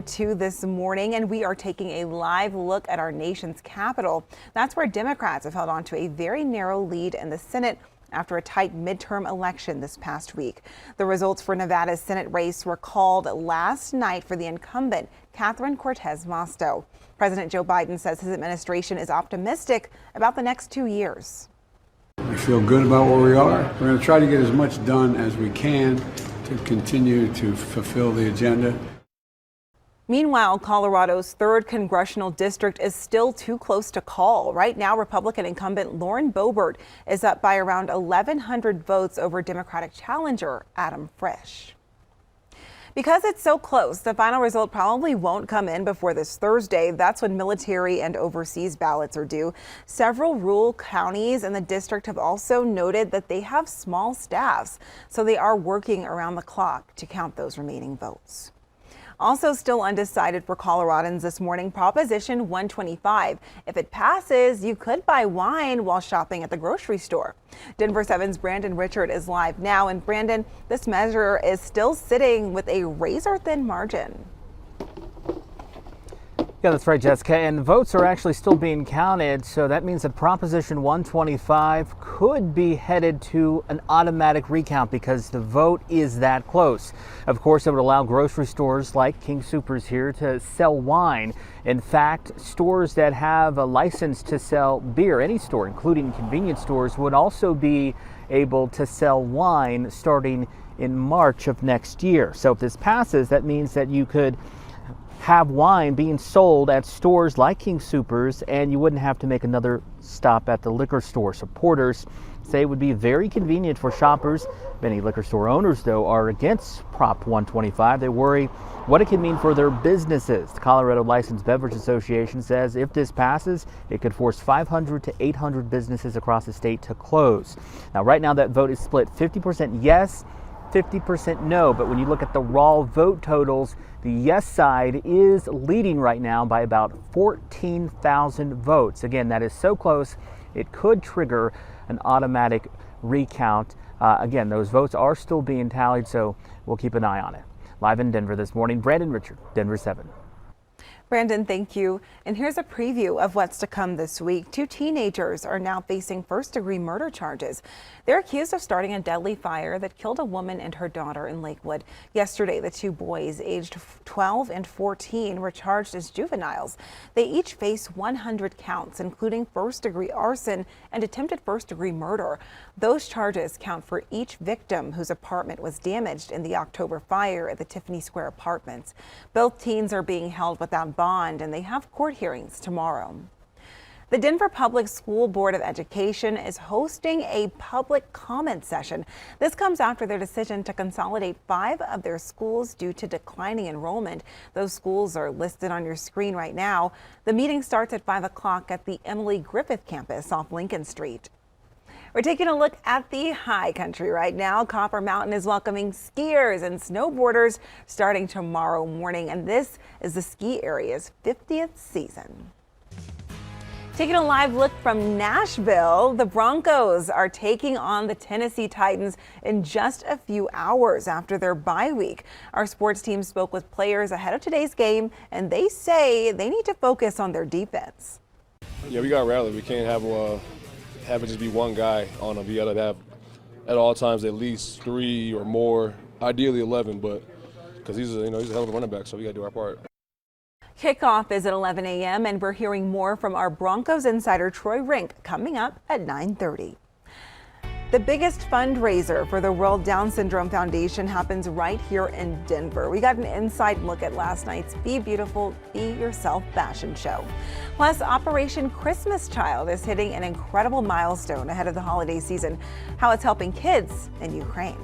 2 this morning, and we are taking a live look at our nation's capital. That's where Democrats have held on to a very narrow lead in the Senate after a tight midterm election this past week. The results for Nevada's Senate race were called last night for the incumbent, Cortez Masto. President Joe Biden says his administration is optimistic about the next 2 years. We feel good about where we are. We're going to try to get as much done as we can to continue to fulfill the agenda. Meanwhile, Colorado's 3rd congressional district is still too close to call. Right now, Republican incumbent Boebert is up by around 1,100 votes over Democratic challenger Adam Laxalt. Because it's so close, the final result probably won't come in before this Thursday. That's when military and overseas ballots are due. Several rural counties in the district have also noted that they have small staffs, so they are working around the clock to count those remaining votes. Also still undecided for Coloradans this morning, Proposition 125. If it passes, you could buy wine while shopping at the grocery store. Denver 7's Brandon Richard is live now. And Brandon, this measure is still sitting with a razor-thin margin. Yeah, that's right, Jessica. And votes are actually still being counted. So that means that Proposition 125 could be headed to an automatic recount because the vote is that close. Of course, it would allow grocery stores like King Soopers here to sell wine. In fact, stores that have a license to sell beer, any store, including convenience stores, would also be able to sell wine starting in March of next year. So if this passes, that means that you could have wine being sold at stores like King Soopers, and you wouldn't have to make another stop at the liquor store. Supporters say it would be very convenient for shoppers. Many liquor store owners, though, are against Prop 125. They worry what it could mean for their businesses. The Colorado Licensed Beverage Association says if this passes, it could force 500 to 800 businesses across the state to close. Now, right now, that vote is split 50% yes, 50% no, but when you look at the raw vote totals, the yes side is leading right now by about 14,000 votes. Again, that is so close, it could trigger an automatic recount. Again, those votes are still being tallied, so we'll keep an eye on it. Live in Denver this morning, Brandon Richard, Denver 7. Brandon, thank you. And here's a preview of what's to come this week. 2 teenagers are now facing first-degree murder charges. They're accused of starting a deadly fire that killed a woman and her daughter in Lakewood. Yesterday, the 2 boys, aged 12 and 14, were charged as juveniles. They each face 100 counts, including first-degree arson and attempted first-degree murder. Those charges count for each victim whose apartment was damaged in the October fire at the Tiffany Square Apartments. Both teens are being held without bond, and they have court hearings tomorrow. The Denver Public School Board of Education is hosting a public comment session. This comes after their decision to consolidate 5 of their schools due to declining enrollment. Those schools are listed on your screen right now. The meeting starts at 5 o'clock at the Emily Griffith campus off Lincoln Street. We're taking a look at the high country right now. Copper Mountain is welcoming skiers and snowboarders starting tomorrow morning, and this is the ski area's 50th season. Taking a live look from Nashville, the Broncos are taking on the Tennessee Titans in just a few hours after their bye week. Our sports team spoke with players ahead of today's game, and they say they need to focus on their defense. Yeah, we got rallied. We can't have it just be one guy on them. We got to have at all times at least 3 or more, ideally 11, but because he's a hell of a running back, so we got to do our part. Kickoff is at 11 a.m. and we're hearing more from our Broncos insider Troy Rink coming up at 9:30. The biggest fundraiser for the World Down Syndrome Foundation happens right here in Denver. We got an inside look at last night's Be Beautiful, Be Yourself fashion show. Plus, Operation Christmas Child is hitting an incredible milestone ahead of the holiday season, how it's helping kids in Ukraine.